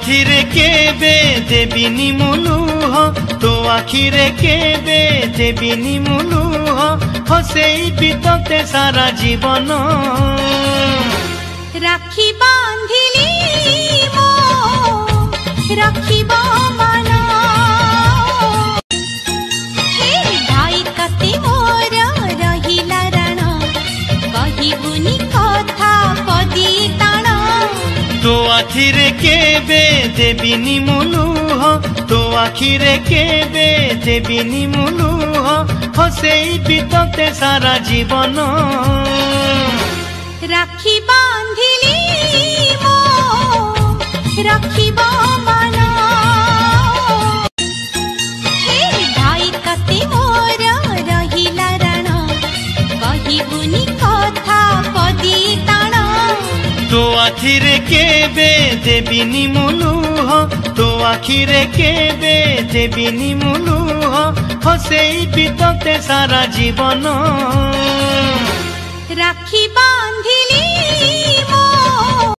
आखिरे केबे देबिनी मुलुह तो आखिरे केबे देबिनी मुलुह हसेई बितते सारा जीवन राखी बांधिली मो रखिब मन हे भाई कते मोर रहिला रण कहिबुनी कथा पदी ताण तो आखिरे केबे देबिनी मुलुह तो आखिरे केबे देबिनी मुलुह हसेई बितते सारा जीवन राखी बांधिली मो रखिब मन हे भाई कते मोर रहिला रण कहिबुनी कथा पदी ताण तो आखिरे केबे देबिनी मुलुह तो आखिरे केबे देबिनी मुलुह हसेई बितते सारा जीवन राखी बांधिली मो